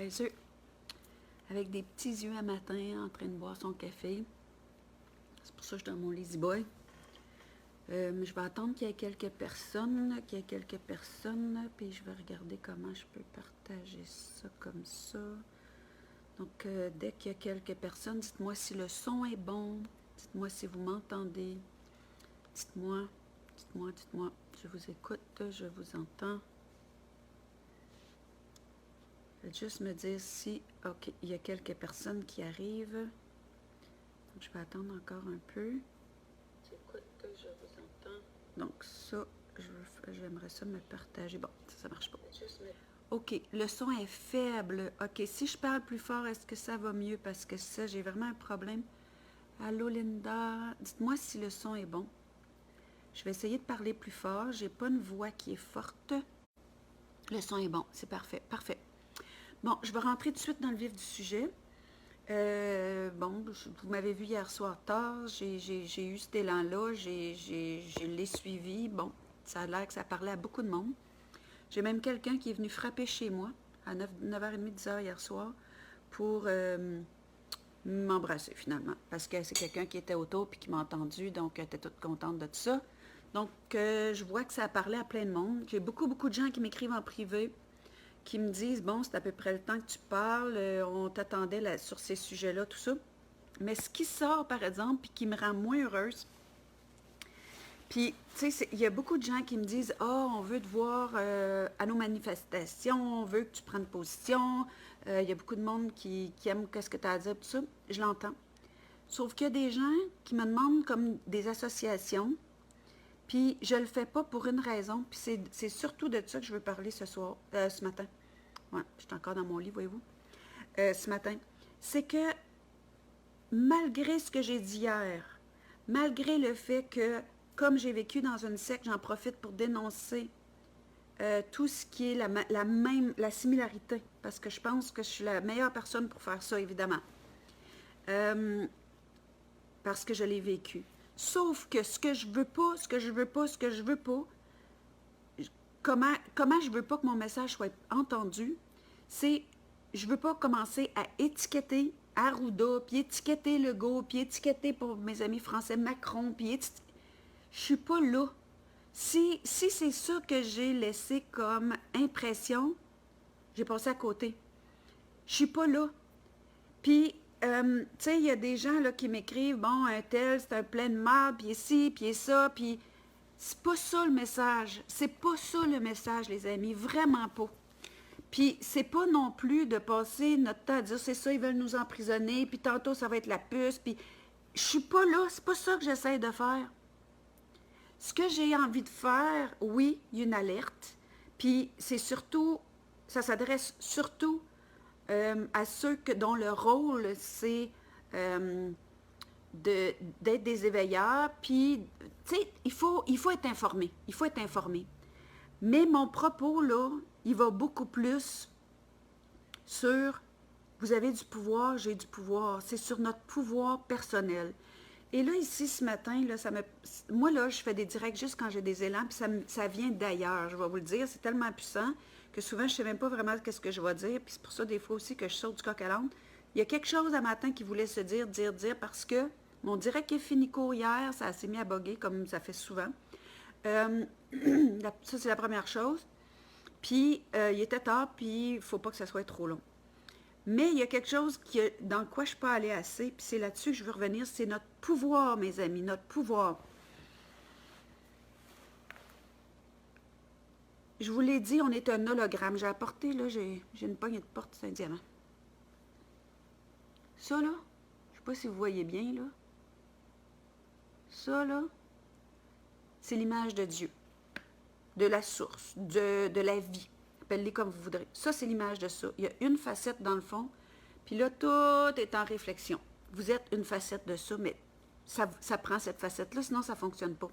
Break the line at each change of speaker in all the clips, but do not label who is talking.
paresseux, avec des petits yeux à matin, en train de boire son café. C'est pour ça que je suis dans mon lazy boy. Je vais attendre qu'il y ait quelques personnes, puis je vais regarder comment je peux partager ça comme ça. Donc, dès qu'il y a quelques personnes, dites-moi si le son est bon, dites-moi si vous m'entendez, dites-moi. Je vous écoute, je vous entends. Faites juste me dire si, ok, il y a quelques personnes qui arrivent. Donc, je vais attendre encore un peu. J'écoute, je vous entends. Donc, ça, j'aimerais ça me partager. Bon, ça marche pas. Ok, le son est faible. Ok, si je parle plus fort, est-ce que ça va mieux? Parce que ça, j'ai vraiment un problème. Allô, Linda? Dites-moi si le son est bon. Je vais essayer de parler plus fort. J'ai pas une voix qui est forte. Le son est bon, c'est parfait. Parfait. Bon, je vais rentrer tout de suite dans le vif du sujet. Bon, vous m'avez vu hier soir tard, j'ai eu cet élan-là, je l'ai suivi. Bon, ça a l'air que ça parlait à beaucoup de monde. J'ai même quelqu'un qui est venu frapper chez moi à 9h30, 10h hier soir pour m'embrasser finalement. Parce que c'est quelqu'un qui était autour puis qui m'a entendu, donc elle était toute contente de tout ça. Donc, je vois que ça a parlé à plein de monde. J'ai beaucoup de gens qui m'écrivent en privé, qui me disent, bon, c'est à peu près le temps que tu parles, on t'attendait sur ces sujets-là, tout ça. Mais ce qui sort, par exemple, puis qui me rend moins heureuse, puis, tu sais, il y a beaucoup de gens qui me disent, « Ah, on veut te voir à nos manifestations, on veut que tu prennes position. Il y a beaucoup de monde qui aime ce que tu as à dire, tout ça. » Je l'entends. Sauf qu'il y a des gens qui me demandent comme des associations, puis je le fais pas pour une raison, puis c'est surtout de ça que je veux parler ce matin. Ouais, je suis encore dans mon lit, voyez-vous. Ce matin. C'est que malgré ce que j'ai dit hier, malgré le fait que, comme j'ai vécu dans une secte, j'en profite pour dénoncer tout ce qui est la similarité, parce que je pense que je suis la meilleure personne pour faire ça, évidemment. Parce que je l'ai vécu. Sauf que ce que je veux pas, comment je veux pas que mon message soit entendu, c'est, je veux pas commencer à étiqueter Arruda, puis étiqueter Legault, puis étiqueter pour mes amis français Macron, puis je suis pas là. Si c'est ça que j'ai laissé comme impression, j'ai passé à côté. Je suis pas là. Puis, tu sais, il y a des gens là, qui m'écrivent, bon, un tel, c'est un plein de marde, puis ici, puis ça, puis c'est pas ça le message. C'est pas ça le message, les amis, vraiment pas. Puis, c'est pas non plus de passer notre temps à dire, c'est ça, ils veulent nous emprisonner, puis tantôt, ça va être la puce, puis je suis pas là, c'est pas ça que j'essaie de faire. Ce que j'ai envie de faire, oui, il y a une alerte, puis c'est surtout, ça s'adresse surtout à ceux dont le rôle, c'est d'être des éveilleurs, puis, tu sais, il faut être informé, Mais mon propos, là, il va beaucoup plus sur, vous avez du pouvoir, j'ai du pouvoir, c'est sur notre pouvoir personnel. Et là, ici, ce matin, là, moi, là, je fais des directs juste quand j'ai des élans, puis ça vient d'ailleurs, je vais vous le dire, c'est tellement puissant que souvent, je ne sais même pas vraiment ce que je vais dire, puis c'est pour ça, des fois aussi, que je saute du coq à l'âne. Il y a quelque chose à matin qui voulait se dire, parce que mon direct est fini court hier, ça s'est mis à bugger, comme ça fait souvent. Ça, c'est la première chose. Puis, il était tard, puis il ne faut pas que ça soit trop long. Mais il y a quelque chose dans quoi je ne suis pas allée assez, puis c'est là-dessus que je veux revenir, c'est notre pouvoir, mes amis, notre pouvoir. Je vous l'ai dit, on est un hologramme. J'ai apporté, là, j'ai une poignée de porte, c'est un diamant. Ça, là, je ne sais pas si vous voyez bien, là. Ça, là, c'est l'image de Dieu, de la source, de la vie. Appelez-les comme vous voudrez. Ça, c'est l'image de ça. Il y a une facette dans le fond, puis là, tout est en réflexion. Vous êtes une facette de ça, mais ça prend cette facette-là, sinon ça ne fonctionne pas.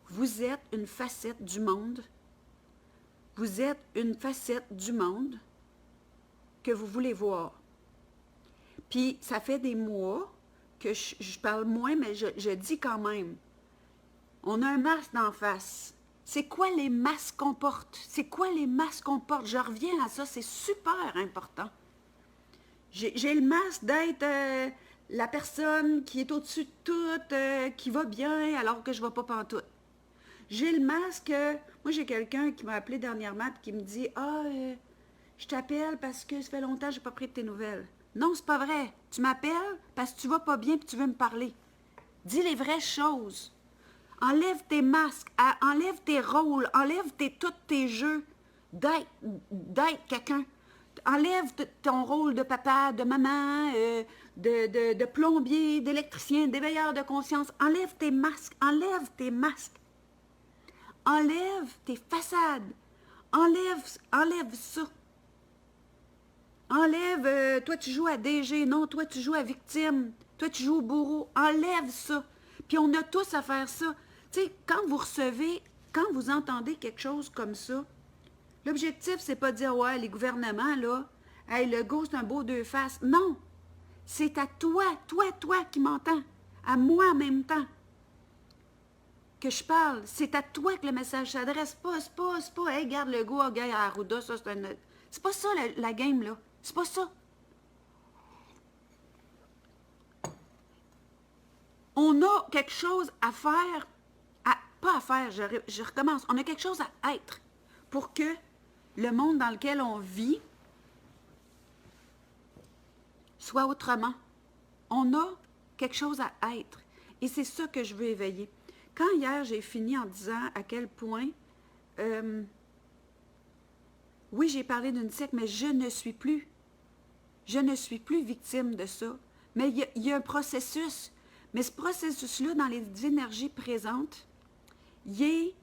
Vous êtes une facette du monde. Vous êtes une facette du monde que vous voulez voir. Puis, ça fait des mois que je parle moins, mais je dis quand même. On a un masque d'en face. C'est quoi les masques qu'on porte? C'est quoi les masques qu'on porte? Je reviens à ça, c'est super important. J'ai le masque d'être la personne qui est au-dessus de tout, qui va bien alors que je ne vais pas pantoute. J'ai le masque, moi j'ai quelqu'un qui m'a appelé dernièrement et qui me dit « Ah, je t'appelle parce que ça fait longtemps que je n'ai pas pris de tes nouvelles. » Non, c'est pas vrai. Tu m'appelles parce que tu vas pas bien et tu veux me parler. Dis les vraies choses. Enlève tes masques, enlève tes rôles, enlève tous tes jeux d'être quelqu'un. Enlève ton rôle de papa, de maman, de plombier, d'électricien, d'éveilleur de conscience. Enlève tes masques, enlève tes masques. Enlève tes façades. Enlève ça. Enlève, toi tu joues à DG, non, toi tu joues à victime, toi tu joues au bourreau. Enlève ça. Puis on a tous à faire ça. Tu sais, quand vous recevez, quand vous entendez quelque chose comme ça, l'objectif, c'est pas de dire, ouais, les gouvernements, là, hey, le go, c'est un beau deux faces. Non. C'est à toi qui m'entends, à moi en même temps, que je parle. C'est à toi que le message s'adresse. C'est pas, hey, garde le go, gars, à Arruda, ça, c'est un. C'est pas ça, la game, là. C'est pas ça. On a quelque chose à faire, pas à faire, je recommence. On a quelque chose à être pour que le monde dans lequel on vit soit autrement. On a quelque chose à être. Et c'est ça que je veux éveiller. Quand hier, j'ai fini en disant à quel point, oui, j'ai parlé d'une secte, mais je ne suis plus victime de ça. Mais il y a un processus. Mais ce processus-là, dans les énergies présentes, il est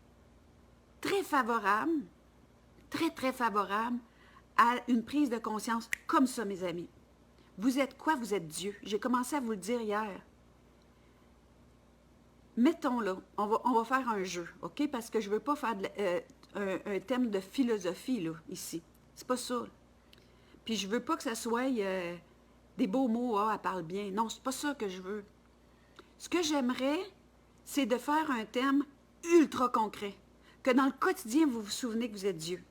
très favorable, très favorable à une prise de conscience comme ça, mes amis. Vous êtes quoi? Vous êtes Dieu. J'ai commencé à vous le dire hier. Mettons là, on va faire un jeu, OK? Parce que je ne veux pas faire un thème de philosophie, là, ici. C'est pas ça. Puis je veux pas que ça soit des beaux mots, ah, elle parle bien. Non, c'est pas ça que je veux. Ce que j'aimerais, c'est de faire un thème ultra concret. Que dans le quotidien, vous vous souvenez que vous êtes Dieu.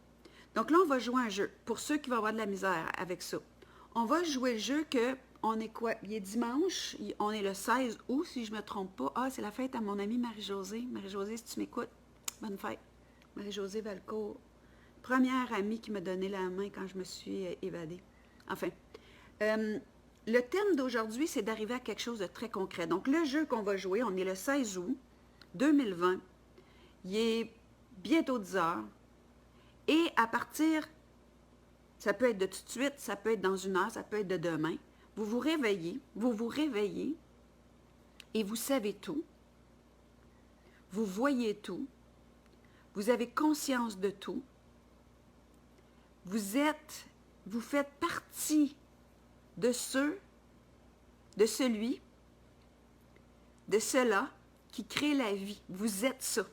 Donc là, on va jouer un jeu. Pour ceux qui vont avoir de la misère avec ça. On va jouer le jeu que, on est quoi? Il est dimanche, on est le 16 août, si je ne me trompe pas. Ah, c'est la fête à mon amie Marie-Josée. Marie-Josée, si tu m'écoutes, bonne fête. Marie-Josée Valcourt, première amie qui m'a donné la main quand je me suis évadée. Enfin, le thème d'aujourd'hui, c'est d'arriver à quelque chose de très concret. Donc, le jeu qu'on va jouer, on est le 16 août 2020. Il est bientôt 10 heures. Et à partir, ça peut être de tout de suite, ça peut être dans une heure, ça peut être de demain. Vous vous réveillez et vous savez tout. Vous voyez tout. Vous avez conscience de tout. Vous faites partie de celui, de cela qui crée la vie. Vous êtes ça.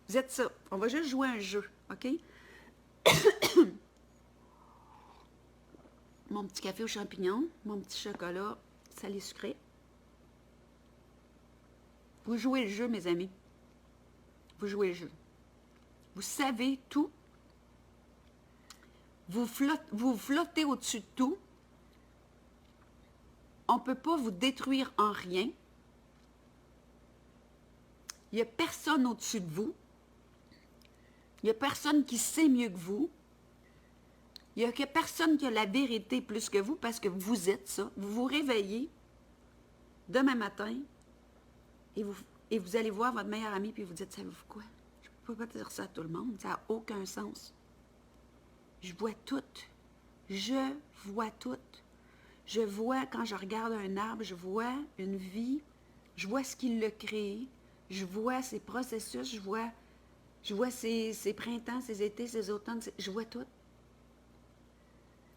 Vous êtes ça. On va juste jouer un jeu, OK? Mon petit café aux champignons, mon petit chocolat salé sucré. Vous jouez le jeu, mes amis. Vous jouez le jeu. Vous savez tout. Vous flottez au-dessus de tout. On ne peut pas vous détruire en rien. Il n'y a personne au-dessus de vous. Il n'y a personne qui sait mieux que vous. Il n'y a personne qui a la vérité plus que vous parce que vous êtes ça. Vous vous réveillez demain matin et vous allez voir votre meilleur ami puis vous dites, savez-vous quoi? Je ne peux pas dire ça à tout le monde. Ça n'a aucun sens. Je vois tout. Je vois tout. Je vois, quand je regarde un arbre, je vois une vie. Je vois ce qu'il a créé. Je vois ses processus. Je vois ses printemps, ses étés, ses automnes. Je vois tout.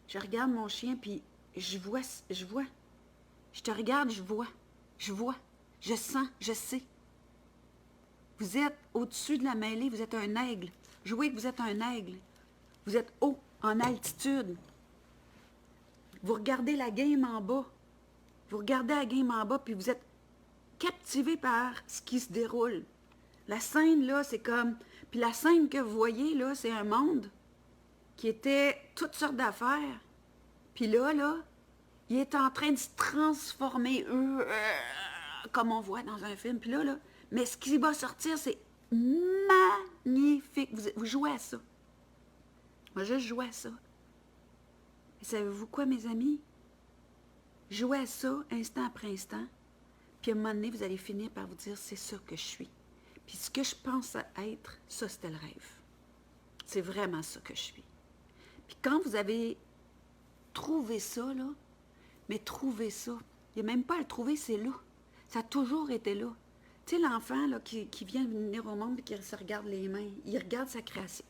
Je regarde mon chien, puis je vois. Je te regarde, je vois. Je sens, je sais. Vous êtes au-dessus de la mêlée, vous êtes un aigle. Jouez que vous êtes un aigle. Vous êtes haut, en altitude. Vous regardez la game en bas. Vous regardez la game en bas, puis vous êtes captivé par ce qui se déroule. La scène, là, c'est comme... Puis la scène que vous voyez, là, c'est un monde qui était toutes sortes d'affaires. Puis là, Il est en train de se transformer, comme on voit dans un film. Puis là, mais ce qui va sortir, c'est magnifique. Vous jouez à ça. Moi, je joue à ça. Et savez-vous quoi, mes amis? Jouez à ça instant après instant. Puis à un moment donné, vous allez finir par vous dire, c'est ça que je suis. Puis ce que je pense être, ça, c'était le rêve. C'est vraiment ça que je suis. Puis quand vous avez trouvé ça, là, mais trouver ça, il n'y a même pas à le trouver, c'est là. Ça a toujours été là. Tu sais, l'enfant là, qui vient venir au monde et qui se regarde les mains, il regarde sa création.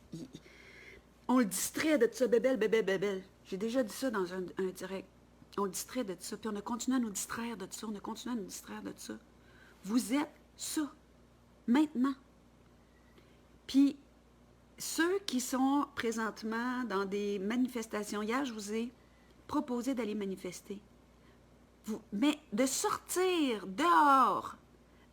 On le distrait de ça, bébelle, bébelle, bébelle. J'ai déjà dit ça dans un direct. On le distrait de ça, puis on a continué à nous distraire de ça, on a continué à nous distraire de ça. Vous êtes ça, maintenant. Puis, ceux qui sont présentement dans des manifestations, hier, je vous ai proposé d'aller manifester. Mais de sortir dehors,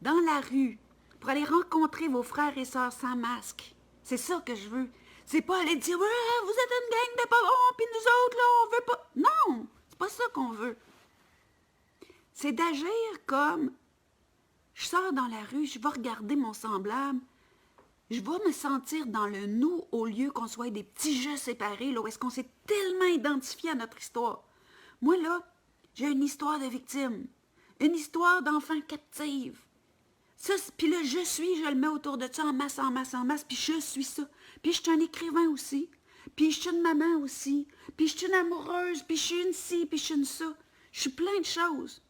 dans la rue, pour aller rencontrer vos frères et sœurs sans masque. C'est ça que je veux. C'est pas aller dire, ouais, vous êtes une gang de pas bons, puis nous autres, là, on veut pas. Non, c'est pas ça qu'on veut. C'est d'agir comme, je sors dans la rue, je vais regarder mon semblable, je vais me sentir dans le nous au lieu qu'on soit des petits jeux séparés, là, où est-ce qu'on s'est tellement identifié à notre histoire. Moi, là, j'ai une histoire de victime, une histoire d'enfant captive. Ça, puis là, je le mets autour de ça en masse, en masse, en masse, puis je suis ça. Puis je suis un écrivain aussi, puis je suis une maman aussi, puis je suis une amoureuse, puis je suis une ci, puis je suis une ça. Je suis plein de choses.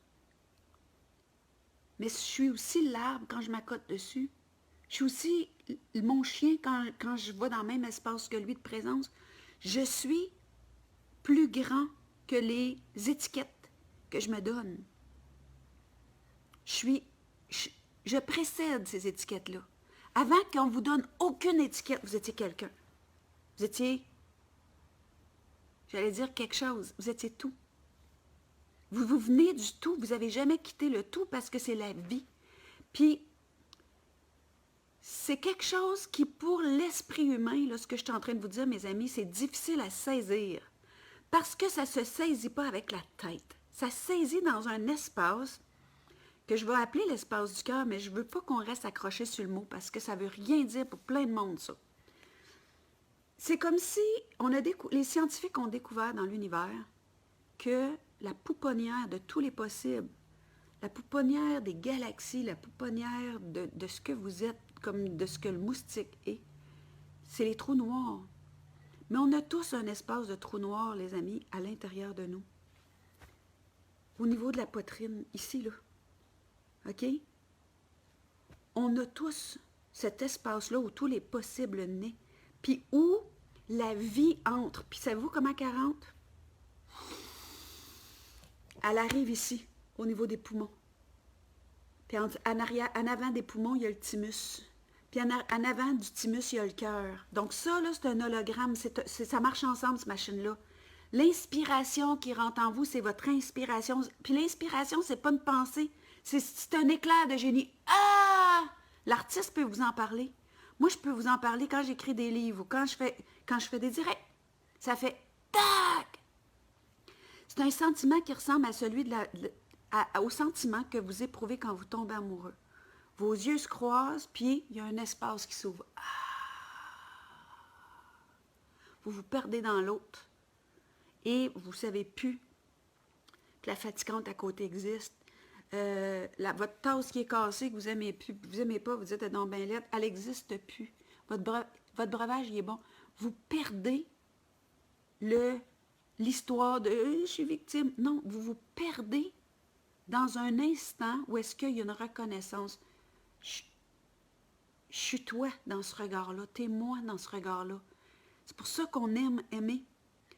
Mais je suis aussi l'arbre quand je m'accote dessus. Je suis aussi mon chien quand je vais dans le même espace que lui de présence. Je suis plus grand que les étiquettes que je me donne. Je précède ces étiquettes-là. Avant qu'on vous donne aucune étiquette, vous étiez quelqu'un. Vous étiez, j'allais dire quelque chose, vous étiez tout. Vous venez du tout, vous n'avez jamais quitté le tout parce que c'est la vie. Puis, c'est quelque chose qui, pour l'esprit humain, là, ce que je suis en train de vous dire, mes amis, c'est difficile à saisir. Parce que ça ne se saisit pas avec la tête. Ça se saisit dans un espace que je vais appeler l'espace du cœur, mais je ne veux pas qu'on reste accroché sur le mot parce que ça ne veut rien dire pour plein de monde, ça. C'est comme si les scientifiques ont découvert dans l'univers que la pouponnière de tous les possibles, la pouponnière des galaxies, la pouponnière de ce que vous êtes, comme de ce que le moustique est, c'est les trous noirs. Mais on a tous un espace de trou noir, les amis, à l'intérieur de nous. Au niveau de la poitrine, ici, là. OK? On a tous cet espace-là où tous les possibles naissent, puis où la vie entre. Puis savez-vous comment elle rentre? Elle arrive ici, au niveau des poumons. Puis en avant des poumons, il y a le thymus. Puis en avant du thymus, il y a le cœur. Donc ça, là, c'est un hologramme. Ça marche ensemble, cette machine-là. L'inspiration qui rentre en vous, c'est votre inspiration. Puis l'inspiration, c'est pas une pensée. C'est un éclair de génie. Ah! L'artiste peut vous en parler. Moi, je peux vous en parler quand j'écris des livres ou quand je fais des directs. Ça fait tac! C'est un sentiment qui ressemble à celui au sentiment que vous éprouvez quand vous tombez amoureux. Vos yeux se croisent, puis il y a un espace qui s'ouvre. Ah! Vous vous perdez dans l'autre. Et vous ne savez plus que la fatigante à côté existe. Votre tasse qui est cassée, que vous n'aimez plus, vous n'aimez pas, vous dites non ben lettre, elle n'existe plus. Votre breuvage, il est bon. Vous perdez l'histoire de je suis victime. Non, vous vous perdez dans un instant où est-ce qu'il y a une reconnaissance. Je suis toi dans ce regard-là, t'es moi dans ce regard-là. C'est pour ça qu'on aime aimer.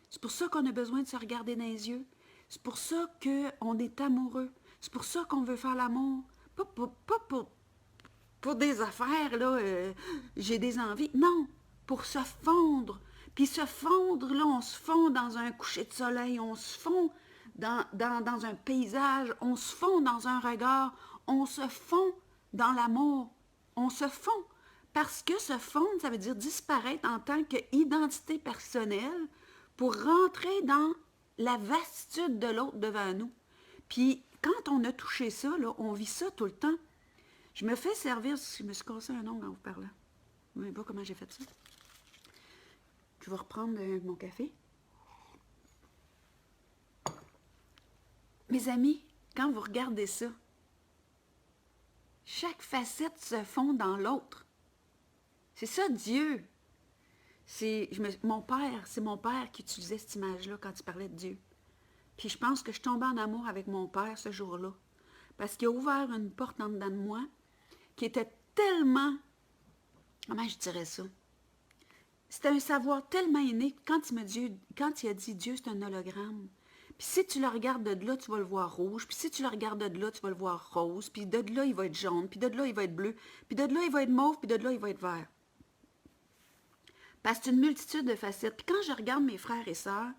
C'est pour ça qu'on a besoin de se regarder dans les yeux. C'est pour ça qu'on est amoureux. C'est pour ça qu'on veut faire l'amour. Pas pour des affaires, là, j'ai des envies. Non, pour se fondre. Puis se fondre, là, on se fond dans un coucher de soleil, on se fond dans un paysage, on se fond dans un regard, on se fond dans l'amour. On se fond. Parce que se fondre, ça veut dire disparaître en tant qu'identité personnelle pour rentrer dans la vastitude de l'autre devant nous. Puis, quand on a touché ça, là, on vit ça tout le temps. Je me fais servir, je me suis cassé un ongle en vous parlant. Je ne sais pas comment j'ai fait ça. Je vais reprendre mon café. Mes amis, quand vous regardez ça, chaque facette se fond dans l'autre. C'est ça, Dieu. C'est mon père qui utilisait cette image-là quand il parlait de Dieu. Puis je pense que je tombais en amour avec mon père ce jour-là. Parce qu'il a ouvert une porte en dedans de moi qui était tellement... Comment je dirais ça? C'était un savoir tellement inné. Quand il a dit Dieu, c'est un hologramme. Puis si tu le regardes de là, tu vas le voir rouge. Puis si tu le regardes de là, tu vas le voir rose. Puis de là, il va être jaune. Puis de là, il va être bleu. Puis de là, il va être mauve. Puis de là, il va être vert. Parce que c'est une multitude de facettes. Puis quand je regarde mes frères et sœurs,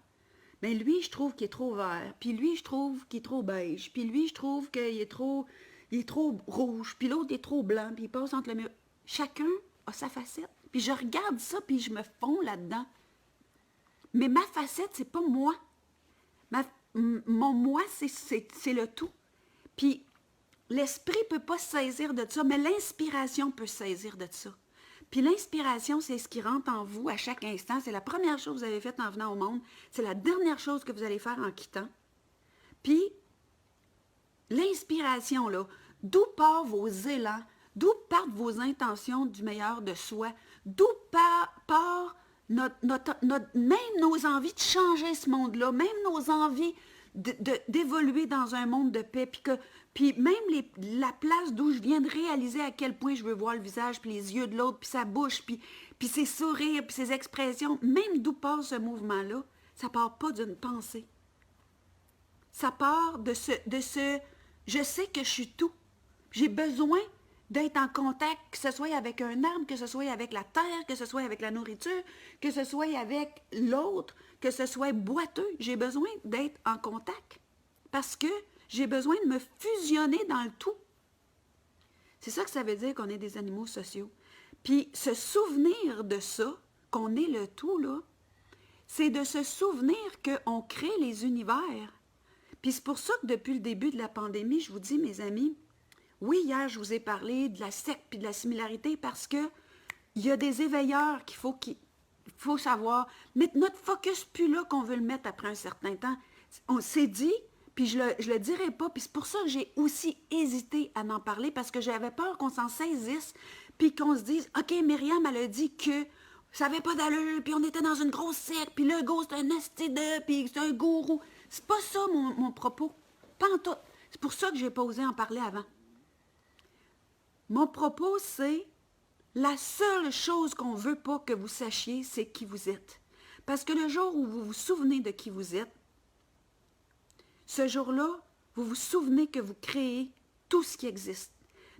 bien lui, je trouve qu'il est trop vert. Puis lui, je trouve qu'il est trop beige. Puis lui, je trouve qu'il est trop rouge. Puis l'autre est trop blanc. Puis il passe entre le mur. Chacun a sa facette. Puis je regarde ça, puis je me fonds là-dedans. Mais ma facette, c'est pas moi. Mon moi, c'est le tout. Puis l'esprit ne peut pas se saisir de ça, mais l'inspiration peut se saisir de ça. Puis l'inspiration, c'est ce qui rentre en vous à chaque instant. C'est la première chose que vous avez faite en venant au monde. C'est la dernière chose que vous allez faire en quittant. Puis l'inspiration, là, d'où partent vos élans, d'où partent vos intentions du meilleur de soi, d'où part même nos envies de changer ce monde-là, même nos envies d'évoluer dans un monde de paix, puis même la place d'où je viens de réaliser à quel point je veux voir le visage, puis les yeux de l'autre, puis sa bouche, puis ses sourires, puis ses expressions, même d'où part ce mouvement-là, ça part pas d'une pensée. Ça part de ce je sais que je suis tout. J'ai besoin d'être en contact, que ce soit avec un arbre, que ce soit avec la terre, que ce soit avec la nourriture, que ce soit avec l'autre, que ce soit boiteux. J'ai besoin d'être en contact parce que j'ai besoin de me fusionner dans le tout. C'est ça que ça veut dire qu'on est des animaux sociaux. Puis se souvenir de ça, qu'on est le tout, là, c'est de se souvenir qu'on crée les univers. Puis c'est pour ça que depuis le début de la pandémie, je vous dis, mes amis, oui, hier, je vous ai parlé de la secte puis de la similarité parce que il y a des éveilleurs qu'il faut savoir. Mais notre focus plus là qu'on veut le mettre après un certain temps. On s'est dit, puis je le dirai pas, puis c'est pour ça que j'ai aussi hésité à en parler parce que j'avais peur qu'on s'en saisisse puis qu'on se dise, OK, Myriam, elle a dit que ça n'avait pas d'allure, puis on était dans une grosse secte, puis le gars, c'est un esti de, puis c'est un gourou. C'est pas ça mon propos. Pas en tout. C'est pour ça que j'ai pas osé en parler avant. Mon propos, c'est la seule chose qu'on ne veut pas que vous sachiez, c'est qui vous êtes. Parce que le jour où vous vous souvenez de qui vous êtes, ce jour-là, vous vous souvenez que vous créez tout ce qui existe.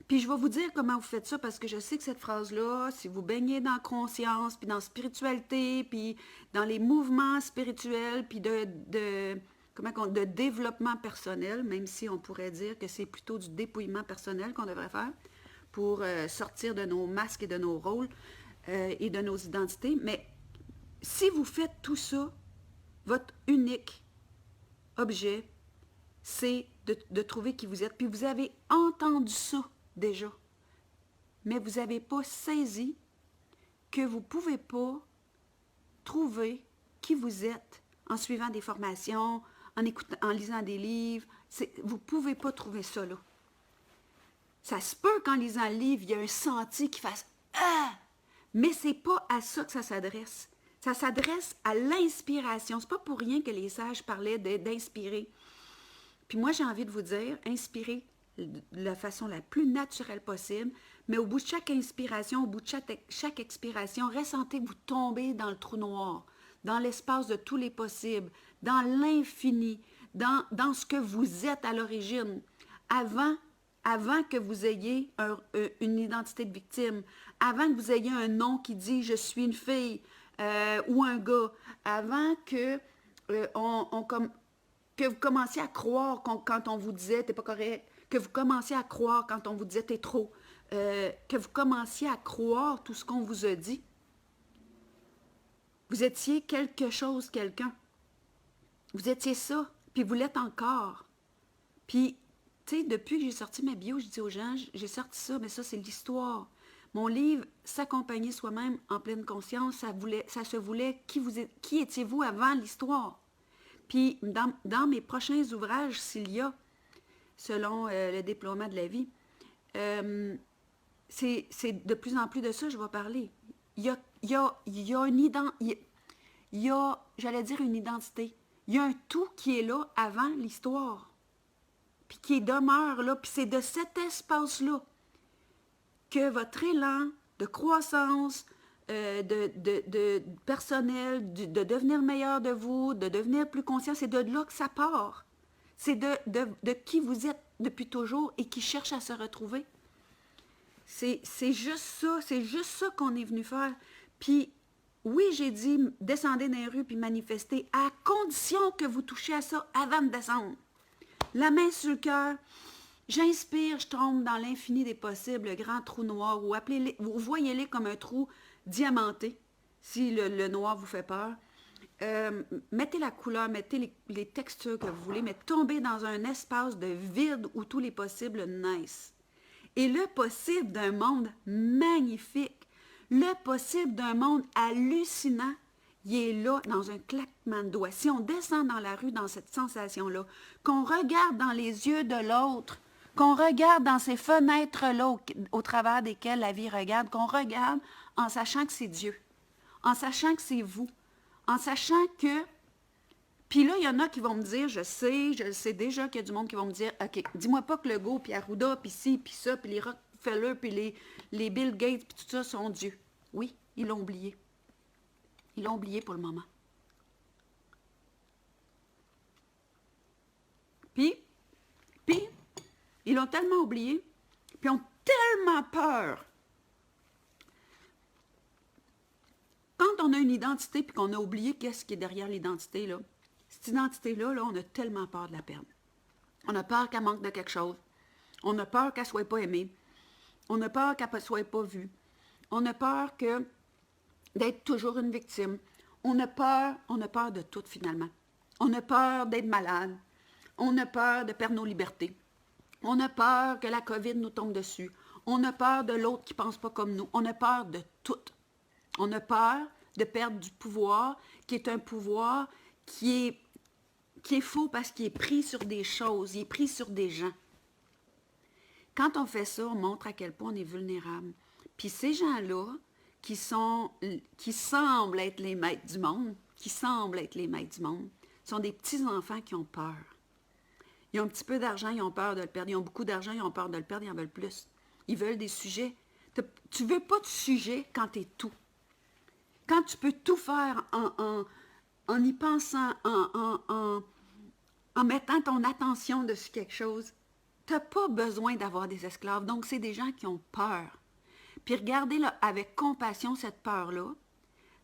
Puis je vais vous dire comment vous faites ça, parce que je sais que cette phrase-là, si vous baignez dans la conscience, puis dans la spiritualité, puis dans les mouvements spirituels, puis de développement personnel, même si on pourrait dire que c'est plutôt du dépouillement personnel qu'on devrait faire, pour sortir de nos masques et de nos rôles et de nos identités. Mais si vous faites tout ça, votre unique objet, c'est de trouver qui vous êtes. Puis vous avez entendu ça déjà, mais vous n'avez pas saisi que vous ne pouvez pas trouver qui vous êtes en suivant des formations, en lisant des livres. Vous ne pouvez pas trouver ça là. Ça se peut qu'en lisant le livre, il y a un senti qui fasse « Ah! » Mais ce n'est pas à ça que ça s'adresse. Ça s'adresse à l'inspiration. Ce n'est pas pour rien que les sages parlaient d'inspirer. Puis moi, j'ai envie de vous dire, inspirez de la façon la plus naturelle possible, mais au bout de chaque inspiration, au bout de chaque expiration, ressentez que vous tombez dans le trou noir, dans l'espace de tous les possibles, dans l'infini, dans ce que vous êtes à l'origine, avant que vous ayez une identité de victime, avant que vous ayez un nom qui dit « je suis une fille » ou un gars, avant que, que vous commenciez à croire quand on vous disait « t'es pas correct », que vous commenciez à croire quand on vous disait « t'es trop », que vous commenciez à croire tout ce qu'on vous a dit. Vous étiez quelque chose, quelqu'un. Vous étiez ça, puis vous l'êtes encore. Puis, tu sais, depuis que j'ai sorti ma bio, je dis aux gens, j'ai sorti ça, mais ça, c'est l'histoire. Mon livre, S'accompagner soi-même en pleine conscience, ça se voulait qui étiez-vous avant l'histoire. Puis, dans mes prochains ouvrages, s'il y a, selon le déploiement de la vie, c'est de plus en plus de ça que je vais parler. Il y a une identité, j'allais dire une identité. Il y a un tout qui est là avant l'histoire, puis qui demeure là, puis c'est de cet espace-là que votre élan de croissance, de personnel, de devenir le meilleur de vous, de devenir plus conscient, c'est de là que ça part. C'est de qui vous êtes depuis toujours et qui cherche à se retrouver. C'est juste ça qu'on est venu faire. Puis, oui, j'ai dit, descendez dans les rues puis manifestez, à condition que vous touchiez à ça avant de descendre. La main sur le cœur, j'inspire, je tombe dans l'infini des possibles, le grand trou noir, ou vous voyez-les comme un trou diamanté, si le noir vous fait peur. Mettez la couleur, mettez les textures que vous voulez, mais tombez dans un espace de vide où tous les possibles naissent. Et le possible d'un monde magnifique, le possible d'un monde hallucinant, il est là dans un claquement de doigts. Si on descend dans la rue dans cette sensation-là, qu'on regarde dans les yeux de l'autre, qu'on regarde dans ces fenêtres-là au travers desquelles la vie regarde, qu'on regarde en sachant que c'est Dieu, en sachant que c'est vous, en sachant que... Puis là, il y en a qui vont me dire, je sais déjà qu'il y a du monde qui vont me dire, OK, dis-moi pas que le Go, puis Arruda, puis ci, puis ça, puis les Rockefeller, puis les Bill Gates, puis tout ça sont Dieu. Oui, ils l'ont oublié. Ils l'ont oublié pour le moment. Puis, ils l'ont tellement oublié, puis ont tellement peur. Quand on a une identité, puis qu'on a oublié qu'est-ce qui est derrière l'identité, là, cette identité-là, là, on a tellement peur de la perdre. On a peur qu'elle manque de quelque chose. On a peur qu'elle ne soit pas aimée. On a peur qu'elle ne soit pas vue. On a peur d'être toujours une victime. On a peur de tout finalement. On a peur d'être malade. On a peur de perdre nos libertés. On a peur que la COVID nous tombe dessus. On a peur de l'autre qui ne pense pas comme nous. On a peur de tout. On a peur de perdre du pouvoir, qui est un pouvoir qui est faux parce qu'il est pris sur des choses, il est pris sur des gens. Quand on fait ça, on montre à quel point on est vulnérable. Puis ces gens-là, qui semblent être les maîtres du monde, sont des petits-enfants qui ont peur. Ils ont un petit peu d'argent, ils ont peur de le perdre. Ils ont beaucoup d'argent, ils ont peur de le perdre, ils en veulent plus. Ils veulent des sujets. Tu ne veux pas de sujet quand tu es tout. Quand tu peux tout faire en y pensant, en mettant ton attention dessus quelque chose, tu n'as pas besoin d'avoir des esclaves. Donc, c'est des gens qui ont peur. Puis regardez là, avec compassion cette peur-là,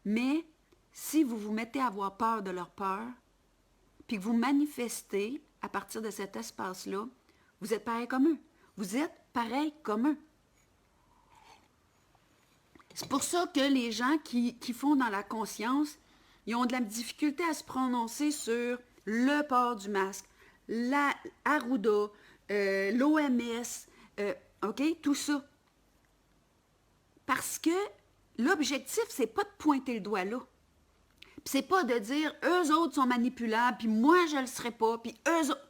mais si vous vous mettez à avoir peur de leur peur, puis que vous manifestez à partir de cet espace-là, vous êtes pareil comme eux. Vous êtes pareil comme eux. C'est pour ça que les gens qui font dans la conscience, ils ont de la difficulté à se prononcer sur le port du masque, la Arruda, l'OMS, OK, tout ça. Parce que l'objectif, c'est pas de pointer le doigt là. Puis c'est pas de dire eux autres sont manipulables, puis moi je le serai pas, puis eux autres.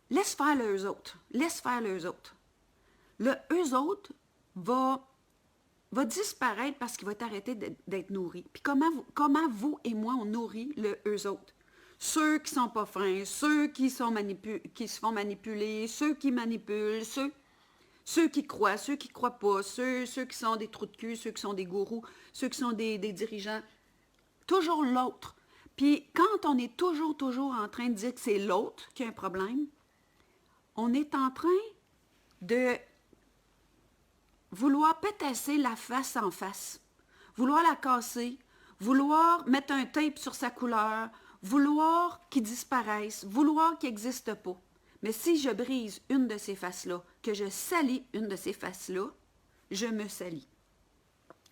Laisse faire le eux autres. Laisse faire le eux autres. Le eux autres va disparaître parce qu'il va arrêter d'être nourri. Puis comment vous et moi, on nourrit le eux autres? Ceux qui sont pas fins, ceux qui se font manipuler, ceux qui manipulent, ceux qui croient pas, ceux qui sont des trous de cul, ceux qui sont des gourous, ceux qui sont des dirigeants. Toujours l'autre. Puis quand on est toujours en train de dire que c'est l'autre qui a un problème, on est en train de vouloir pétasser la face en face, vouloir la casser, vouloir mettre un tape sur sa couleur, vouloir qu'il disparaisse, vouloir qu'il n'existe pas. Mais si je brise une de ces faces-là, que je salis une de ces faces-là, je me salis.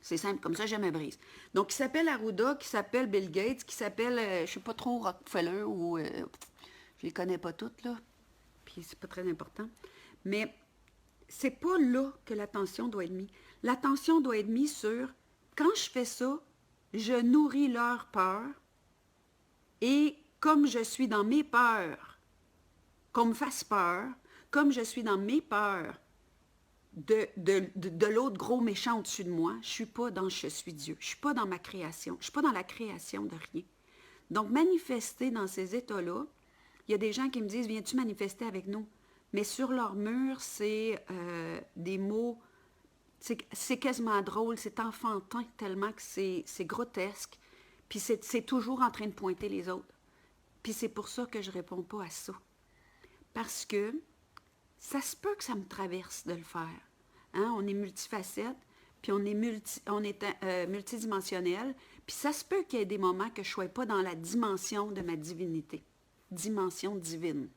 C'est simple, comme ça, je me brise. Donc, qui s'appelle Arruda, qui s'appelle Bill Gates, qui s'appelle, je ne sais pas trop, Rockefeller, ou je les connais pas toutes, là. Puis, c'est pas très important. Mais c'est pas là que l'attention doit être mise. L'attention doit être mise sur, quand je fais ça, je nourris leur peur. Et comme je suis dans mes peurs, qu'on me fasse peur, comme je suis dans mes peurs, de l'autre gros méchant au-dessus de moi, je ne suis pas dans je suis Dieu. Je ne suis pas dans ma création. Je ne suis pas dans la création de rien. Donc, manifester dans ces états-là, il y a des gens qui me disent, viens-tu manifester avec nous? Mais sur leur mur, c'est des mots, c'est quasiment drôle, c'est enfantin tellement que c'est grotesque. Puis c'est toujours en train de pointer les autres. Puis c'est pour ça que je ne réponds pas à ça. Parce que ça se peut que ça me traverse de le faire. Hein? On est multifacette, puis on est multidimensionnel, puis ça se peut qu'il y ait des moments que je ne sois pas dans la dimension de ma divinité, dimension divine.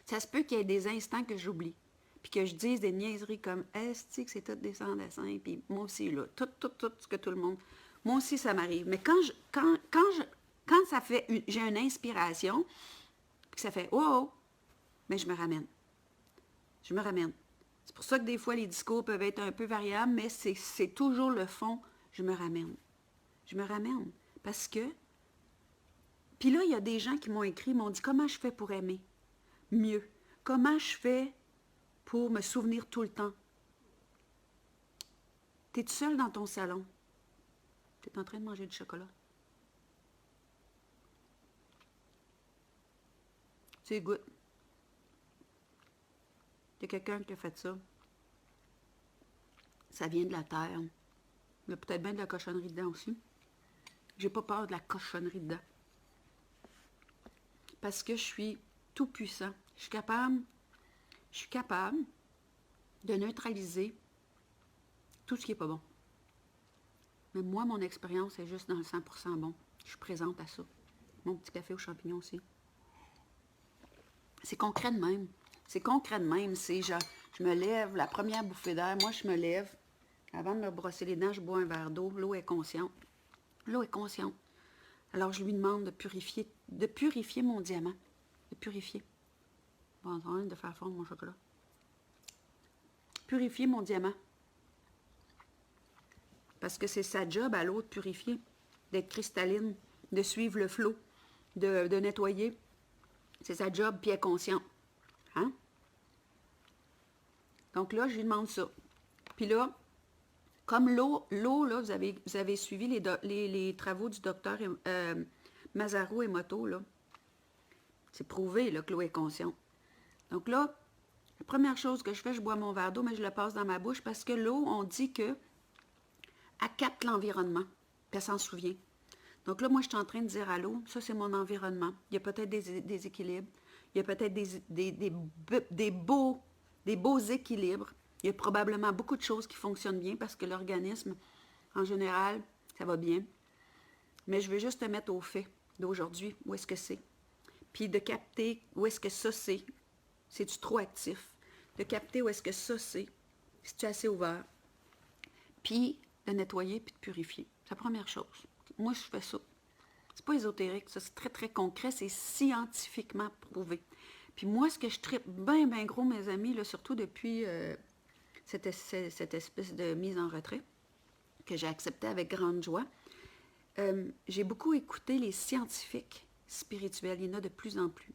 Ça se peut qu'il y ait des instants que j'oublie, puis que je dise des niaiseries comme « Est-ce que c'est tout des sans dessin? » Puis moi aussi, là, tout ce que tout le monde... Moi aussi, ça m'arrive. Mais quand ça fait... J'ai une inspiration, puis ça fait « Oh, oh! » Mais je me ramène. Je me ramène. C'est pour ça que des fois, les discours peuvent être un peu variables, mais c'est toujours le fond. Je me ramène. Je me ramène. Parce que... Puis là, il y a des gens qui m'ont écrit, m'ont dit « Comment je fais pour aimer? » Mieux. Comment je fais pour me souvenir tout le temps? Tu es seul dans ton salon. Tu es en train de manger du chocolat. Tu goûtes. Il y a quelqu'un qui a fait ça. Ça vient de la terre. Il y a peut-être bien de la cochonnerie dedans aussi. J'ai pas peur de la cochonnerie dedans. Parce que je suis tout puissant. Je suis capable de neutraliser tout ce qui n'est pas bon. Mais moi, mon expérience est juste dans le 100% bon. Je suis présente à ça. Mon petit café aux champignons aussi. C'est concret de même. C'est concret de même. C'est je me lève, la première bouffée d'air, moi je me lève. Avant de me brosser les dents, je bois un verre d'eau. L'eau est consciente. L'eau est consciente. Alors je lui demande de purifier mon diamant. De purifier. Bon, de faire fondre mon chocolat. Purifier mon diamant. Parce que c'est sa job à l'eau de purifier, d'être cristalline, de suivre le flot, de nettoyer. C'est sa job, puis elle est consciente. Hein? Donc là, je lui demande ça. Puis là, comme l'eau, là, vous avez suivi les travaux du docteur Masaru Emoto, là. C'est prouvé là, que l'eau est consciente. Donc là, la première chose que je fais, je bois mon verre d'eau, mais je le passe dans ma bouche parce que l'eau, on dit que elle capte l'environnement, puis elle s'en souvient. Donc là, moi, je suis en train de dire à l'eau, ça, c'est mon environnement. Il y a peut-être des équilibres, il y a peut-être des beaux équilibres. Il y a probablement beaucoup de choses qui fonctionnent bien parce que l'organisme, en général, ça va bien. Mais je veux juste te mettre au fait d'aujourd'hui, où est-ce que c'est. Puis de capter où est-ce que ça c'est. C'est-tu trop actif? De capter où est-ce que ça c'est. Si tu es assez ouvert. Puis de nettoyer puis de purifier. C'est la première chose. Moi, je fais ça. C'est pas ésotérique, ça, c'est très, très concret. C'est scientifiquement prouvé. Puis moi, ce que je tripe bien, bien gros, mes amis, là, surtout depuis cette espèce de mise en retrait, que j'ai acceptée avec grande joie, j'ai beaucoup écouté les scientifiques spirituels. Il y en a de plus en plus.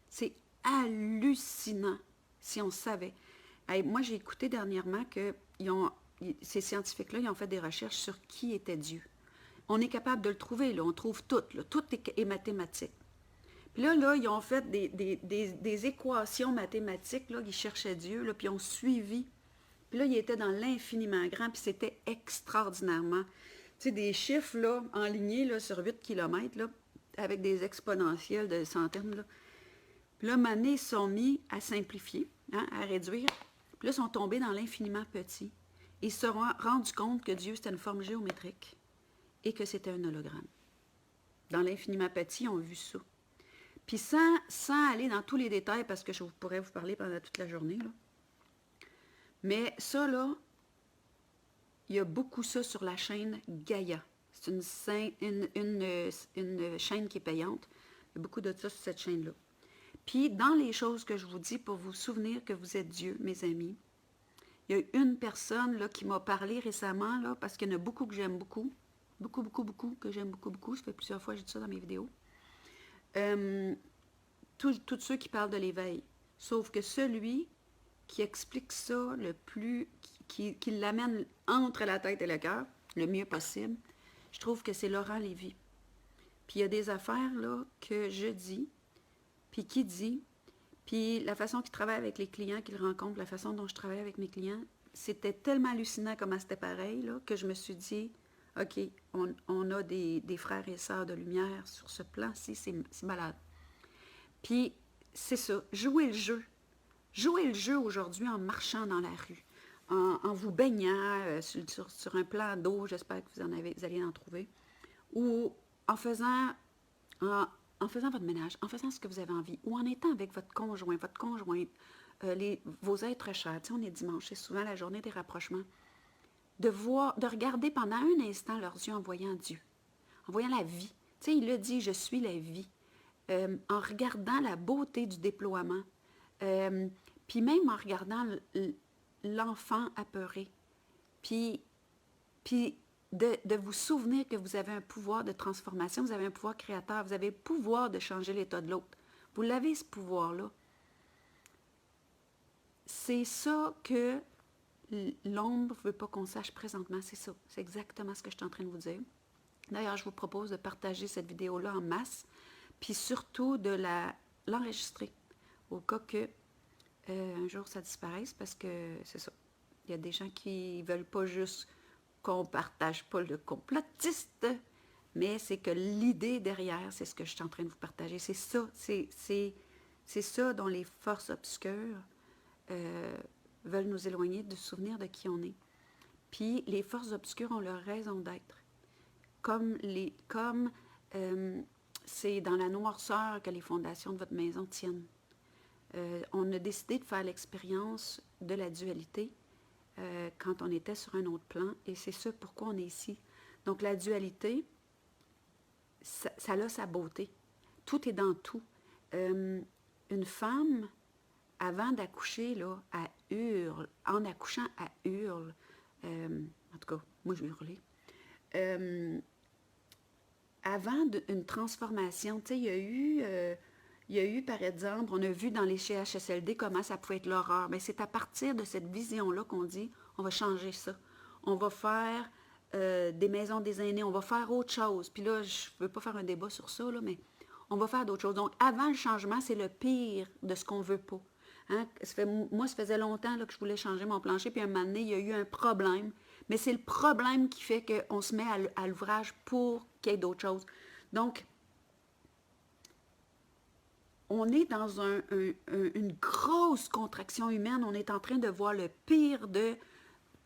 C'est hallucinant, si on savait. Hey, moi, j'ai écouté dernièrement que ces scientifiques-là, ils ont fait des recherches sur qui était Dieu. On est capable de le trouver, là, on trouve tout. Là, tout est mathématique. Puis là, ils ont fait des équations mathématiques, là, ils cherchaient Dieu, là, puis ils ont suivi. Puis là, ils étaient dans l'infiniment grand, puis c'était extraordinairement. Tu sais, des chiffres, là, enlignés, là, sur 8 km, là, avec des exponentielles de centaines, là. Puis là, Mané, ils se sont mis à simplifier, hein, à réduire. Puis là, ils sont tombés dans l'infiniment petit. Ils se sont rendus compte que Dieu, c'était une forme géométrique et que c'était un hologramme. Dans l'infiniment petit, ils ont vu ça. Puis sans aller dans tous les détails, parce que je pourrais vous parler pendant toute la journée, là. Mais ça, là, il y a beaucoup ça sur la chaîne Gaïa. C'est une chaîne qui est payante. Il y a beaucoup de ça sur cette chaîne-là. Puis, dans les choses que je vous dis pour vous souvenir que vous êtes Dieu, mes amis, il y a une personne là, qui m'a parlé récemment, là, parce qu'il y en a beaucoup que j'aime beaucoup. Beaucoup, que j'aime beaucoup. Ça fait plusieurs fois que j'ai dit ça dans mes vidéos. Tous ceux qui parlent de l'éveil. Sauf que celui qui explique ça le plus, qui l'amène entre la tête et le cœur, le mieux possible, je trouve que c'est Laurent Lévy. Puis il y a des affaires là que je dis, puis qui dit, puis la façon qu'il travaille avec les clients qu'il rencontre, la façon dont je travaille avec mes clients, c'était tellement hallucinant comment c'était pareil, là, que je me suis dit, OK, on a des frères et sœurs de lumière sur ce plan-ci, c'est malade. Puis, c'est ça, jouez le jeu. Jouez le jeu aujourd'hui en marchant dans la rue, en vous baignant sur un plan d'eau, j'espère que vous allez en trouver, ou en faisant votre ménage, en faisant ce que vous avez envie, ou en étant avec votre conjointe, vos êtres chers. Tu sais, on est dimanche, c'est souvent la journée des rapprochements. De regarder pendant un instant leurs yeux en voyant Dieu, en voyant la vie. Tu sais, il a dit, je suis la vie. En regardant la beauté du déploiement, puis même en regardant l'enfant apeuré, puis de vous souvenir que vous avez un pouvoir de transformation, vous avez un pouvoir créateur, vous avez le pouvoir de changer l'état de l'autre. Vous l'avez, ce pouvoir-là. C'est ça que l'ombre ne veut pas qu'on sache présentement, c'est ça. C'est exactement ce que je suis en train de vous dire. D'ailleurs, je vous propose de partager cette vidéo-là en masse, puis surtout de l'enregistrer, au cas que un jour ça disparaisse, parce que c'est ça. Il y a des gens qui ne veulent pas juste qu'on ne partage pas le complotiste, mais c'est que l'idée derrière, c'est ce que je suis en train de vous partager. C'est ça, c'est ça dont les forces obscures veulent nous éloigner du souvenir de qui on est. Puis les forces obscures ont leur raison d'être. Comme c'est dans la noirceur que les fondations de votre maison tiennent. On a décidé de faire l'expérience de la dualité quand on était sur un autre plan, et c'est ça pourquoi on est ici. Donc la dualité, ça a sa beauté. Tout est dans tout. Une femme, avant d'accoucher, là, elle hurle. En accouchant, elle hurle. En tout cas, moi, je hurlais. Avant une transformation, tu sais, il y a eu, par exemple, on a vu dans les CHSLD comment ça pouvait être l'horreur. Mais c'est à partir de cette vision-là qu'on dit, on va changer ça. On va faire des maisons des aînés, on va faire autre chose. Puis là, je ne veux pas faire un débat sur ça, là, mais on va faire d'autres choses. Donc, avant le changement, c'est le pire de ce qu'on ne veut pas. Hein? Moi, ça faisait longtemps là, que je voulais changer mon plancher, puis un moment donné, il y a eu un problème. Mais c'est le problème qui fait qu'on se met à l'ouvrage pour qu'il y ait d'autres choses. Donc, on est dans une grosse contraction humaine. On est en train de voir le pire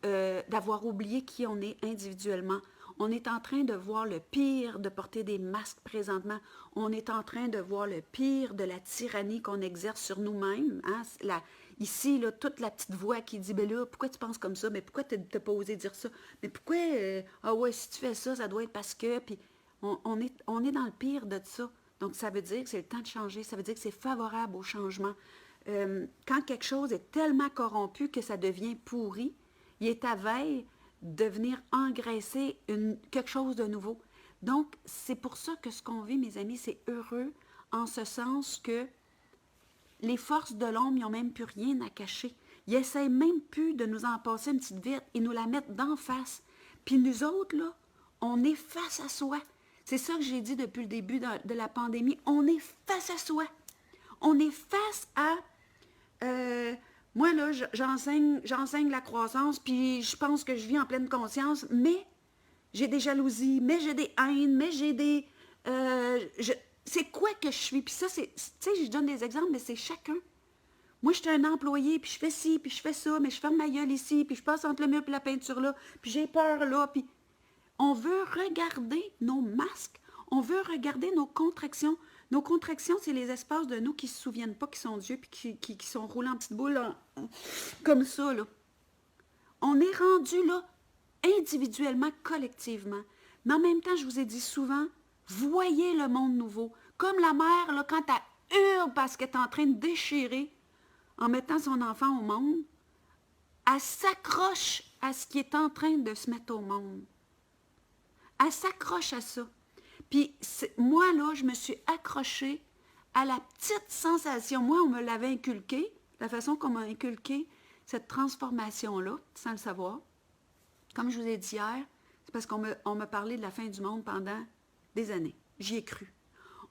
d'avoir oublié qui on est individuellement. On est en train de voir le pire de porter des masques présentement. On est en train de voir le pire de la tyrannie qu'on exerce sur nous-mêmes. Hein? Ici, là, toute la petite voix qui dit, ben là, pourquoi tu penses comme ça? Mais pourquoi tu n'as pas osé dire ça? Mais pourquoi, ah ouais, si tu fais ça, ça doit être parce que... Puis on est dans le pire de ça. Donc, ça veut dire que c'est le temps de changer. Ça veut dire que c'est favorable au changement. Quand quelque chose est tellement corrompu que ça devient pourri, il est à veille de venir engraisser quelque chose de nouveau. Donc, c'est pour ça que ce qu'on vit, mes amis, c'est heureux, en ce sens que les forces de l'ombre, ils n'ont même plus rien à cacher. Ils n'essayent même plus de nous en passer une petite vitre et nous la mettre d'en face. Puis nous autres, là, on est face à soi. C'est ça que j'ai dit depuis le début de la pandémie. On est face à soi. On est face à... moi, là, j'enseigne la croissance, puis je pense que je vis en pleine conscience, mais j'ai des jalousies, mais j'ai des haines, mais j'ai des... c'est quoi que je suis? Puis ça, c'est... Tu sais, je donne des exemples, mais c'est chacun. Moi, je suis un employé, puis je fais ci, puis je fais ça, mais je ferme ma gueule ici, puis je passe entre le mur et la peinture là, puis j'ai peur là, puis... On veut regarder nos masques, on veut regarder nos contractions. Nos contractions, c'est les espaces de nous qui ne se souviennent pas qu'ils sont Dieu, puis qui sont roulés en petites boules, comme ça, là. On est rendu là. individuellement, collectivement. Mais en même temps, je vous ai dit souvent, voyez le monde nouveau. Comme la mère, là, quand elle hurle parce qu'elle est en train de déchirer en mettant son enfant au monde, elle s'accroche à ce qui est en train de se mettre au monde. Elle s'accroche à ça. Puis moi, là, je me suis accrochée à la petite sensation. Moi, on me l'avait inculqué, la façon qu'on m'a inculqué cette transformation-là, sans le savoir. Comme je vous ai dit hier, c'est parce qu'on me parlait de la fin du monde pendant des années. J'y ai cru.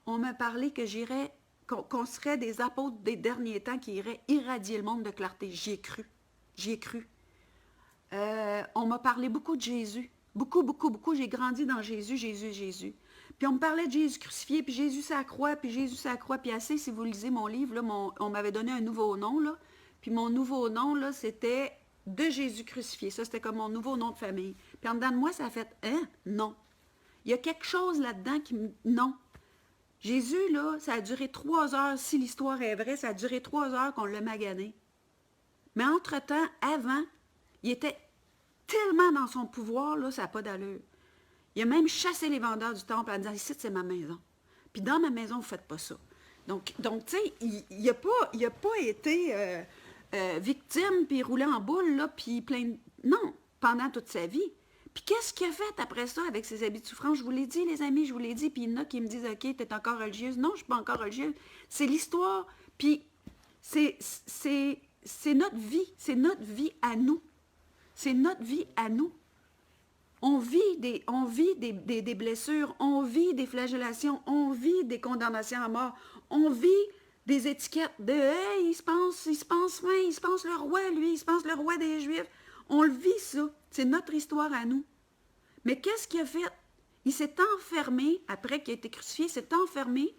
On m'a parlé que qu'on serait des apôtres des derniers temps qui iraient irradier le monde de clarté. J'y ai cru. J'y ai cru. On m'a parlé beaucoup de Jésus. Beaucoup, beaucoup, beaucoup. J'ai grandi dans Jésus, Jésus, Jésus. Puis on me parlait de Jésus crucifié, puis Jésus sur la croix, puis Jésus sur la croix. Puis assez, si vous lisez mon livre, là, on m'avait donné un nouveau nom, là. Puis mon nouveau nom, là, c'était de Jésus crucifié. Ça, c'était comme mon nouveau nom de famille. Puis en dedans de moi, ça a fait « Hein? Non. » Il y a quelque chose là-dedans qui me... Non. Jésus, là, ça a duré 3 heures. Si l'histoire est vraie, ça a duré 3 heures qu'on l'a magané. Mais entre-temps, avant, il était tellement dans son pouvoir, là, ça n'a pas d'allure. Il a même chassé les vendeurs du temple en disant « Ici, c'est ma maison. Puis dans ma maison, vous ne faites pas ça. » Donc tu sais, il n'a pas été victime, puis roulé en boule, là, puis plein de... Non, pendant toute sa vie. Puis qu'est-ce qu'il a fait après ça avec ses habits de souffrance? Je vous l'ai dit, les amis, je vous l'ai dit, puis il y en a qui me disent « OK, tu es encore religieuse. » Non, je ne suis pas encore religieuse. C'est l'histoire, puis c'est notre vie à nous. C'est notre vie à nous. On vit des blessures, on vit des flagellations, on vit des condamnations à mort, on vit des étiquettes de « Hey, il se pense le roi, lui, il se pense le roi des Juifs. » On le vit, ça. C'est notre histoire à nous. Mais qu'est-ce qu'il a fait? Il s'est enfermé, après qu'il a été crucifié, il s'est enfermé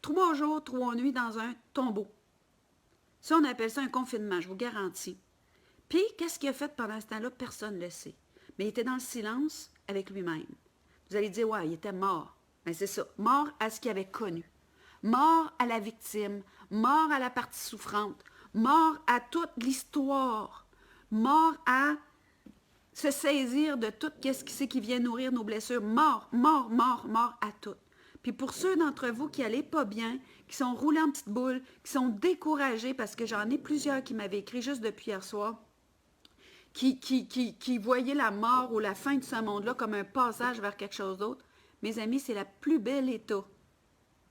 3 jours, 3 nuits dans un tombeau. Ça, on appelle ça un confinement, je vous garantis. Puis, qu'est-ce qu'il a fait pendant ce temps-là? Personne ne le sait. Mais il était dans le silence avec lui-même. Vous allez dire, ouais, il était mort. Mais c'est ça, mort à ce qu'il avait connu. Mort à la victime, mort à la partie souffrante, mort à toute l'histoire, mort à se saisir de tout ce qui vient nourrir nos blessures. Mort à tout. Puis pour ceux d'entre vous qui n'allaient pas bien, qui sont roulés en petite boule, qui sont découragés, parce que j'en ai plusieurs qui m'avaient écrit juste depuis hier soir, qui voyaient la mort ou la fin de ce monde-là comme un passage vers quelque chose d'autre, mes amis, c'est le plus bel état.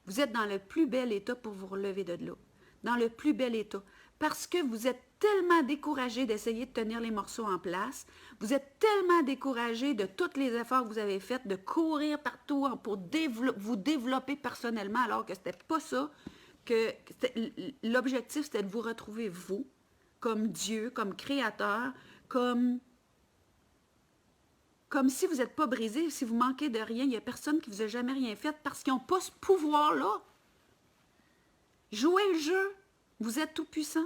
Vous êtes dans le plus bel état pour vous relever de là. Dans le plus bel état. Parce que vous êtes tellement découragé d'essayer de tenir les morceaux en place. Vous êtes tellement découragé de tous les efforts que vous avez faits, de courir partout pour vous développer personnellement, alors que ce n'était pas ça, que l'objectif, c'était de vous retrouver vous, comme Dieu, comme créateur, comme si vous n'êtes pas brisé, si vous manquez de rien, il n'y a personne qui ne vous a jamais rien fait parce qu'ils n'ont pas ce pouvoir-là. Jouez le jeu. Vous êtes tout puissant.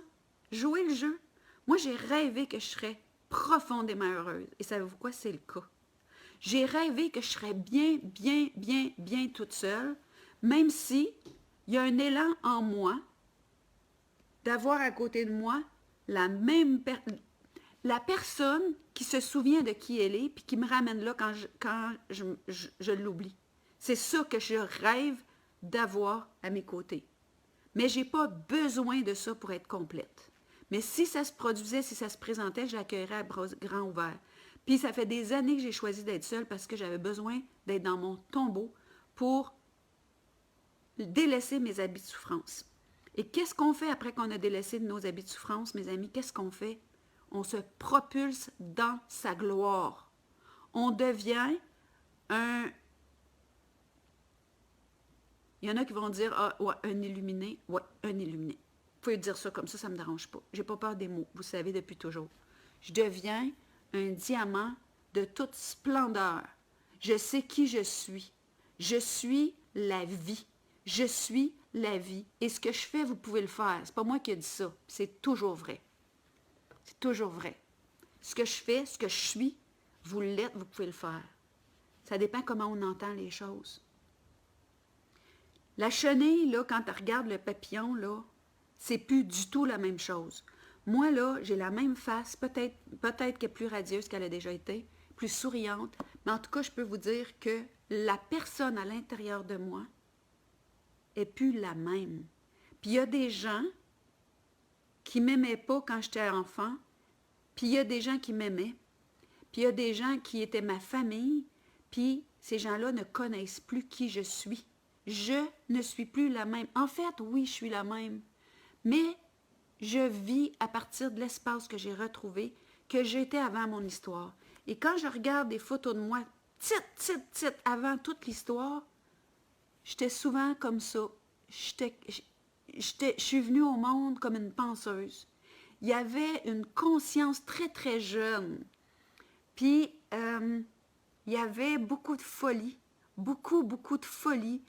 Jouez le jeu. Moi, j'ai rêvé que je serais profondément heureuse. Et savez-vous quoi? C'est le cas. J'ai rêvé que je serais bien, bien, bien, bien toute seule, même si il y a un élan en moi d'avoir à côté de moi la personne qui se souvient de qui elle est puis qui me ramène là quand je l'oublie. C'est ça que je rêve d'avoir à mes côtés. Mais je n'ai pas besoin de ça pour être complète. Mais si ça se produisait, si ça se présentait, je l'accueillerais à bras grands ouverts. Puis ça fait des années que j'ai choisi d'être seule parce que j'avais besoin d'être dans mon tombeau pour délaisser mes habits de souffrance. Et qu'est-ce qu'on fait après qu'on a délaissé nos habits de souffrance, mes amis? Qu'est-ce qu'on fait? On se propulse dans sa gloire. On devient un... Il y en a qui vont dire « Ah, ouais, un illuminé. » Ouais, un illuminé. Vous pouvez dire ça comme ça ne me dérange pas. Je n'ai pas peur des mots, vous savez depuis toujours. Je deviens un diamant de toute splendeur. Je sais qui je suis. Je suis la vie. Je suis la vie. Et ce que je fais, vous pouvez le faire. Ce n'est pas moi qui ai dit ça. C'est toujours vrai. C'est toujours vrai. Ce que je fais, ce que je suis, vous l'êtes, vous pouvez le faire. Ça dépend comment on entend les choses. La chenille, là, quand tu regardes le papillon, là, c'est plus du tout la même chose. Moi, là, j'ai la même face, peut-être qu'elle est plus radieuse qu'elle a déjà été, plus souriante. Mais en tout cas, je peux vous dire que la personne à l'intérieur de moi est plus la même. Puis il y a des gens qui m'aimaient pas quand j'étais enfant, puis il y a des gens qui m'aimaient, puis il y a des gens qui étaient ma famille, puis ces gens-là ne connaissent plus qui je suis. Je ne suis plus la même. En fait, oui, je suis la même, mais je vis à partir de l'espace que j'ai retrouvé, que j'étais avant mon histoire. Et quand je regarde des photos de moi, petite, avant toute l'histoire, j'étais souvent comme ça. Je suis venue au monde comme une penseuse. Il y avait une conscience très, très jeune. Puis, il y avait beaucoup de folie. Beaucoup de folie.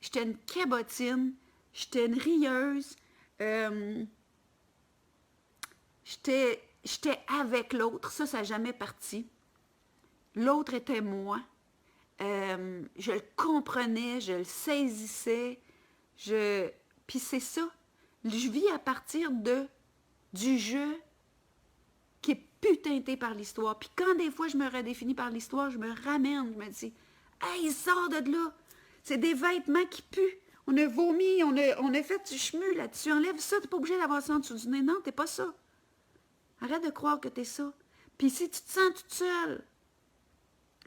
J'étais une cabotine. J'étais une rieuse. J'étais avec l'autre. Ça n'a jamais parti. L'autre était moi. Je le comprenais, je le saisissais. Puis c'est ça. Je vis à partir du jeu qui est plus teinté par l'histoire. Puis quand des fois je me redéfinis par l'histoire, je me ramène, je me dis « Hey, sors de là! C'est des vêtements qui puent. On a vomi, on a fait du chemu là-dessus. Enlève ça, t'es pas obligé d'avoir ça en dessous du nez. Non, t'es pas ça. Arrête de croire que t'es ça. Puis si tu te sens toute seule,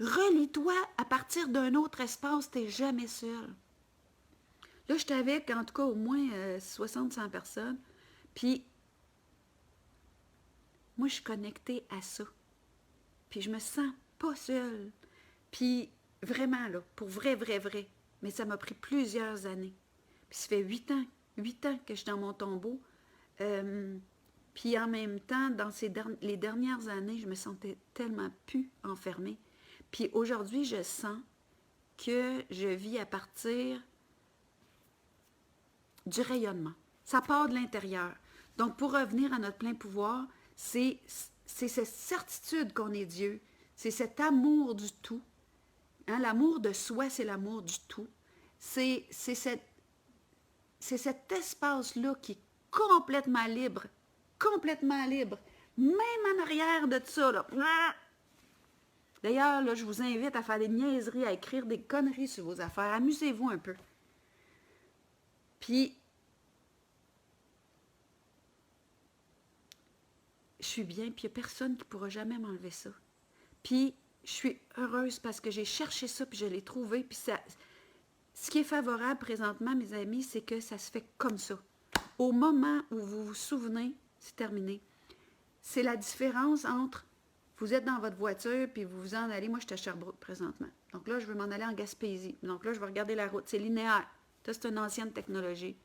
relie-toi à partir d'un autre espace, t'es jamais seule. » Là, j'étais avec, en tout cas, au moins 60-100 personnes. Puis, moi, je suis connectée à ça. Puis, je me sens pas seule. Puis, vraiment, là, pour vrai. Mais ça m'a pris plusieurs années. Puis, ça fait 8 ans que je suis dans mon tombeau. Puis, en même temps, dans les dernières années, je me sentais tellement plus enfermée. Puis, aujourd'hui, je sens que je vis à partir du rayonnement. Ça part de l'intérieur. Donc, pour revenir à notre plein pouvoir, c'est cette certitude qu'on est Dieu. C'est cet amour du tout. Hein? L'amour de soi, c'est l'amour du tout. C'est cet espace-là qui est complètement libre. Complètement libre. Même en arrière de ça, là. D'ailleurs, là, je vous invite à faire des niaiseries, à écrire des conneries sur vos affaires. Amusez-vous un peu. Puis, je suis bien, puis il n'y a personne qui ne pourra jamais m'enlever ça. Puis, je suis heureuse parce que j'ai cherché ça, puis je l'ai trouvé. Puis, ce qui est favorable présentement, mes amis, c'est que ça se fait comme ça. Au moment où vous vous souvenez, c'est terminé. C'est la différence entre, vous êtes dans votre voiture, puis vous vous en allez. Moi, je suis à Sherbrooke présentement. Donc là, je veux m'en aller en Gaspésie. Donc là, je vais regarder la route. C'est linéaire. Ça, c'est une ancienne technologie.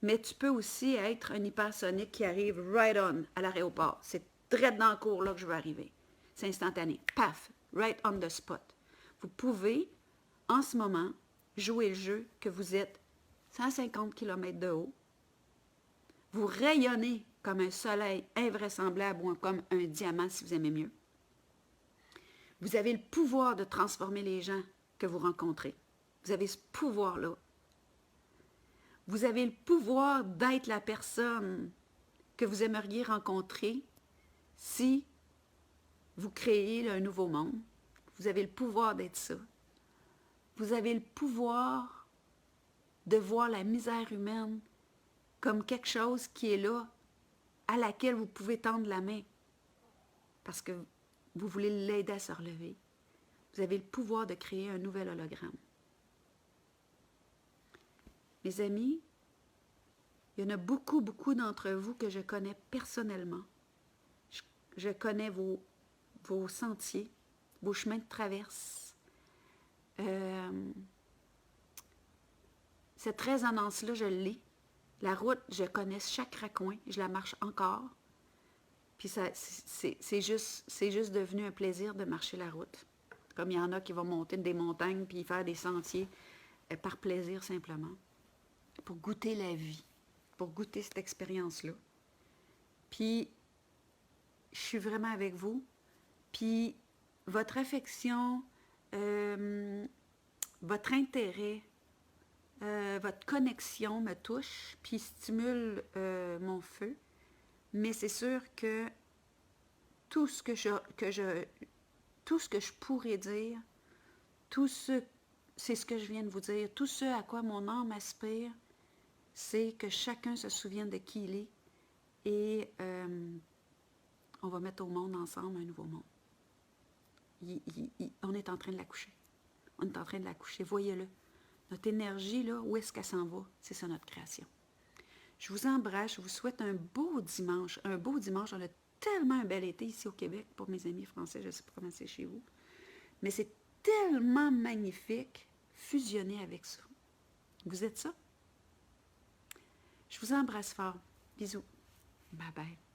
Mais tu peux aussi être un hypersonique qui arrive right on à l'aéroport. C'est direct dans le cours là que je veux arriver. C'est instantané. Paf! Right on the spot. Vous pouvez, en ce moment, jouer le jeu que vous êtes 150 km de haut. Vous rayonnez comme un soleil invraisemblable ou comme un diamant, si vous aimez mieux. Vous avez le pouvoir de transformer les gens que vous rencontrez. Vous avez ce pouvoir-là. Vous avez le pouvoir d'être la personne que vous aimeriez rencontrer si vous créez un nouveau monde. Vous avez le pouvoir d'être ça. Vous avez le pouvoir de voir la misère humaine comme quelque chose qui est là, à laquelle vous pouvez tendre la main parce que vous voulez l'aider à se relever. Vous avez le pouvoir de créer un nouvel hologramme. Mes amis, il y en a beaucoup d'entre vous que je connais personnellement. Je connais vos sentiers, vos chemins de traverse. Cette résonance-là, je l'ai. La route, je connais chaque raccoin, je la marche encore. Puis c'est juste devenu un plaisir de marcher la route. Comme il y en a qui vont monter des montagnes puis faire des sentiers par plaisir simplement. Pour goûter la vie, pour goûter cette expérience-là. Puis, je suis vraiment avec vous. Puis, votre affection, votre intérêt, votre connexion me touche, puis stimule mon feu. Mais c'est sûr que tout tout ce que je pourrais dire, c'est ce que je viens de vous dire, tout ce à quoi mon âme aspire, c'est que chacun se souvienne de qui il est et on va mettre au monde ensemble un nouveau monde. On est en train de l'accoucher. On est en train de l'accoucher. Voyez-le. Notre énergie, là, où est-ce qu'elle s'en va? C'est ça notre création. Je vous embrasse, je vous souhaite un beau dimanche. Un beau dimanche. On a tellement un bel été ici au Québec pour mes amis français. Je ne sais pas comment c'est chez vous. Mais c'est tellement magnifique fusionner avec ça. Vous êtes ça? Je vous embrasse fort. Bisous. Bye bye.